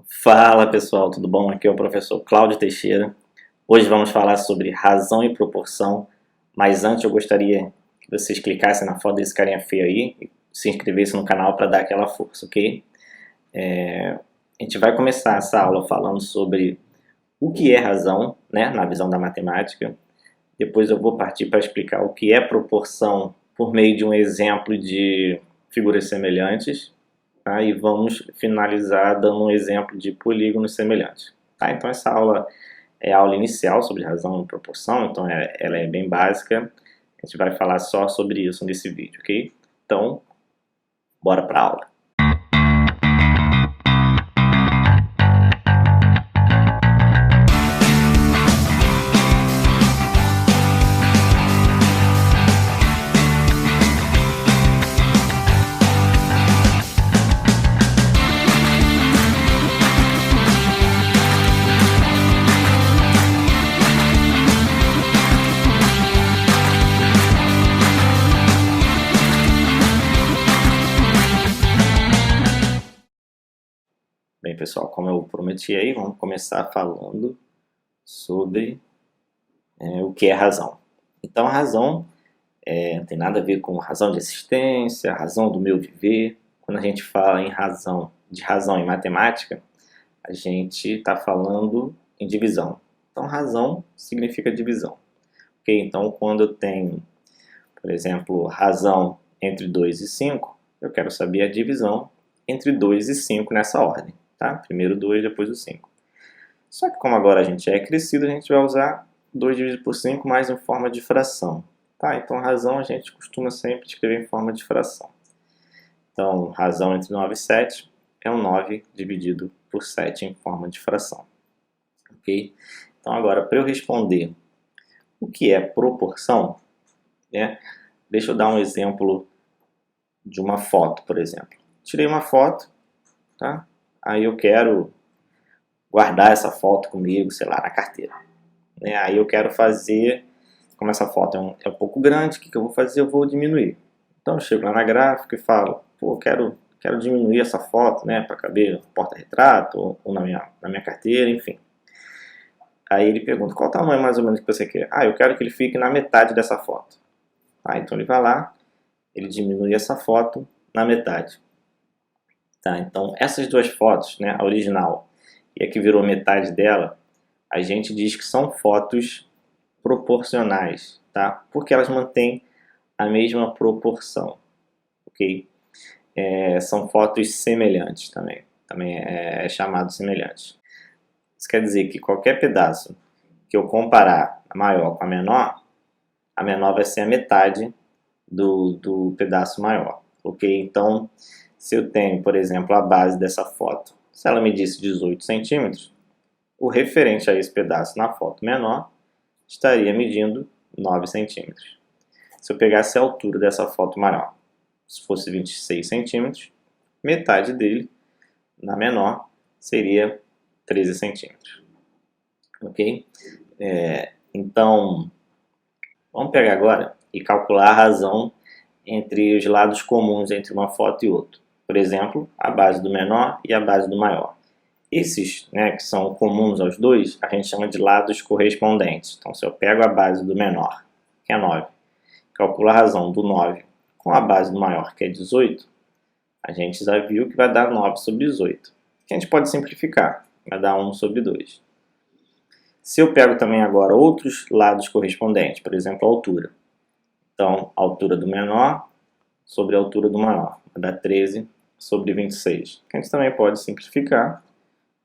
Fala pessoal, tudo bom? Aqui é o professor Cláudio Teixeira. Hoje vamos falar sobre razão e proporção, mas antes eu gostaria que vocês clicassem na foto desse carinha feio aí e se inscrevessem no canal para dar aquela força, ok? A gente vai começar essa aula falando sobre o que é razão, né, na visão da matemática. Depois eu vou partir para explicar o que é proporção por meio de um exemplo de figuras semelhantes. Tá? E vamos finalizar dando um exemplo de polígonos semelhantes. Tá? Então essa aula é a aula inicial sobre razão e proporção, então ela é bem básica. A gente vai falar só sobre isso nesse vídeo, ok? Então, bora para a aula. Bem, pessoal, como eu prometi aí, vamos começar falando sobre o que é razão. Então, a razão não tem nada a ver com razão de existência, razão do meu viver. Quando a gente fala em razão, de razão em matemática, a gente está falando em divisão. Então, razão significa divisão. Okay? Então, quando eu tenho, por exemplo, razão entre 2 e 5, eu quero saber a divisão entre 2 e 5 nessa ordem. Tá? Primeiro 2, depois o 5. Só que como agora a gente é crescido, a gente vai usar 2 dividido por 5 mais em forma de fração. Tá? Então, razão a gente costuma sempre escrever em forma de fração. Então, razão entre 9 e 7 é o 9 dividido por 7 em forma de fração. Ok? Então, agora, para eu responder o que é proporção, né, deixa eu dar um exemplo de uma foto, por exemplo. Tirei uma foto, tá? Aí eu quero guardar essa foto comigo, sei lá, na carteira. Né? Aí eu quero fazer, como essa foto é um pouco grande, o que eu vou fazer? Eu vou diminuir. Então eu chego lá na gráfica e falo, pô, quero diminuir essa foto, né, para caber no porta-retrato ou na minha carteira, enfim. Aí ele pergunta, qual o tamanho mais ou menos que você quer? Ah, eu quero que ele fique na metade dessa foto. Ah, então ele vai lá, ele diminui essa foto na metade. Tá, então essas duas fotos, né, a original e a que virou metade dela, a gente diz que são fotos proporcionais, tá? Porque elas mantêm a mesma proporção, ok? São fotos semelhantes também é chamado semelhante. Isso quer dizer que qualquer pedaço que eu comparar a maior com a menor vai ser a metade do pedaço maior, ok? Então, se eu tenho, por exemplo, a base dessa foto, se ela medisse 18 centímetros, o referente a esse pedaço na foto menor estaria medindo 9 centímetros. Se eu pegasse a altura dessa foto maior, se fosse 26 centímetros, metade dele, na menor, seria 13 centímetros. Ok? Então, vamos pegar agora e calcular a razão entre os lados comuns entre uma foto e outra. Por exemplo, a base do menor e a base do maior. Esses, né, que são comuns aos dois, a gente chama de lados correspondentes. Então, se eu pego a base do menor, que é 9, calculo a razão do 9 com a base do maior, que é 18, a gente já viu que vai dar 9 sobre 18. Que a gente pode simplificar, vai dar 1 sobre 2. Se eu pego também agora outros lados correspondentes, por exemplo, a altura. Então, a altura do menor sobre a altura do maior, vai dar 13 sobre 26. Que a gente também pode simplificar.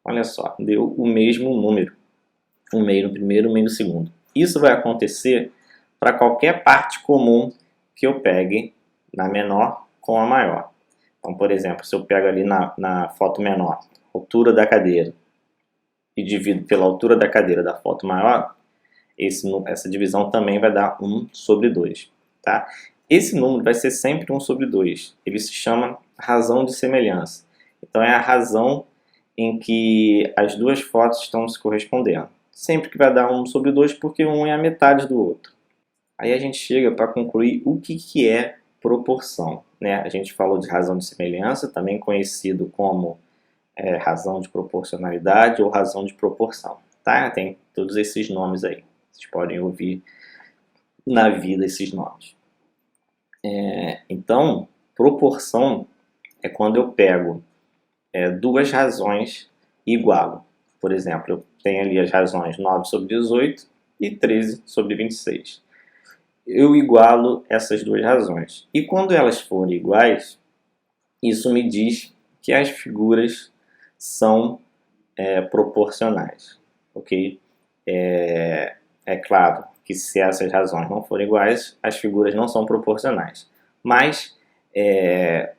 Olha só, deu o mesmo número. Um meio no primeiro, um meio no segundo. Isso vai acontecer para qualquer parte comum que eu pegue na menor com a maior. Então, por exemplo, se eu pego ali na foto menor, altura da cadeira, e divido pela altura da cadeira da foto maior, essa divisão também vai dar 1 sobre 2. Tá? Esse número vai ser sempre 1 sobre 2. Ele se chama razão de semelhança. Então, é a razão em que as duas fotos estão se correspondendo. Sempre que vai dar 1 sobre 2, porque um é a metade do outro. Aí a gente chega para concluir o que é proporção. Né? A gente falou de razão de semelhança, também conhecido como razão de proporcionalidade ou razão de proporção, tá? Tem todos esses nomes aí. Vocês podem ouvir na vida esses nomes. Então, proporção é quando eu pego duas razões e igualo. Por exemplo, eu tenho ali as razões 9 sobre 18 e 13 sobre 26. Eu igualo essas duas razões. E quando elas forem iguais, isso me diz que as figuras são proporcionais, ok? É claro que se essas razões não forem iguais, as figuras não são proporcionais. Mas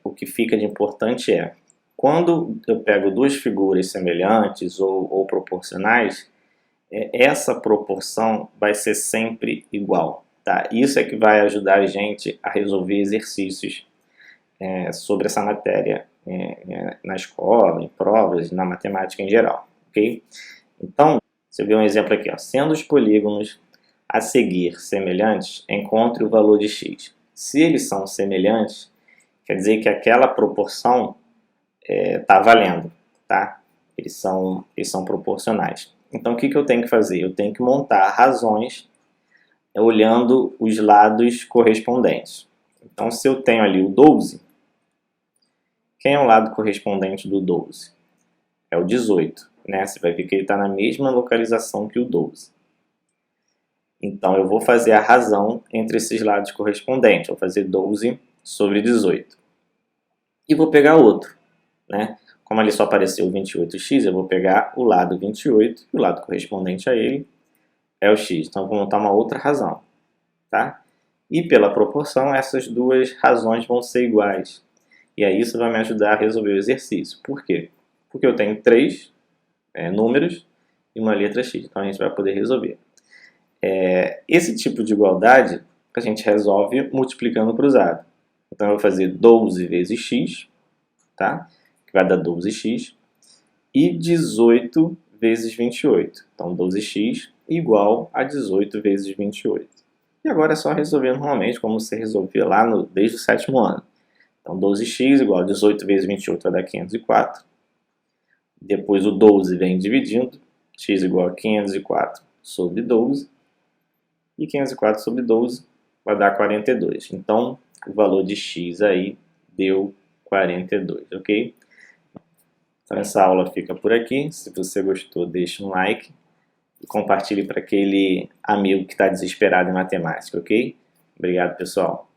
o que fica de importante é, quando eu pego duas figuras semelhantes ou proporcionais, essa proporção vai ser sempre igual, tá? Isso é que vai ajudar a gente a resolver exercícios sobre essa matéria na escola, em provas, na matemática em geral, ok? Então, você vê um exemplo aqui, ó. Sendo os polígonos a seguir semelhantes, encontre o valor de x. Se eles são semelhantes, quer dizer que aquela proporção está valendo, tá? Eles são proporcionais. Então, o que eu tenho que fazer? Eu tenho que montar razões olhando os lados correspondentes. Então, se eu tenho ali o 12, quem é o lado correspondente do 12? É o 18, né? Você vai ver que ele está na mesma localização que o 12. Então, eu vou fazer a razão entre esses lados correspondentes. Vou fazer 12 sobre 18. E vou pegar outro, né? Como ali só apareceu o 28x, eu vou pegar o lado 28 e o lado correspondente a ele é o x. Então, eu vou montar uma outra razão, tá? E pela proporção, essas duas razões vão ser iguais. E aí isso vai me ajudar a resolver o exercício. Por quê? Porque eu tenho três números e uma letra x. Então, a gente vai poder resolver. Esse tipo de igualdade a gente resolve multiplicando cruzado. Então, eu vou fazer 12 vezes x, tá? Que vai dar 12x, e 18 vezes 28. Então, 12x igual a 18 vezes 28. E agora é só resolver normalmente, como você resolvia lá desde o 7º ano. Então, 12x igual a 18 vezes 28 vai dar 504. Depois o 12 vem dividindo, x igual a 504 sobre 12. E 504 sobre 12 vai dar 42. Então, o valor de x aí deu 42, ok? Então, essa aula fica por aqui. Se você gostou, deixe um like e compartilhe para aquele amigo que está desesperado em matemática, ok? Obrigado, pessoal.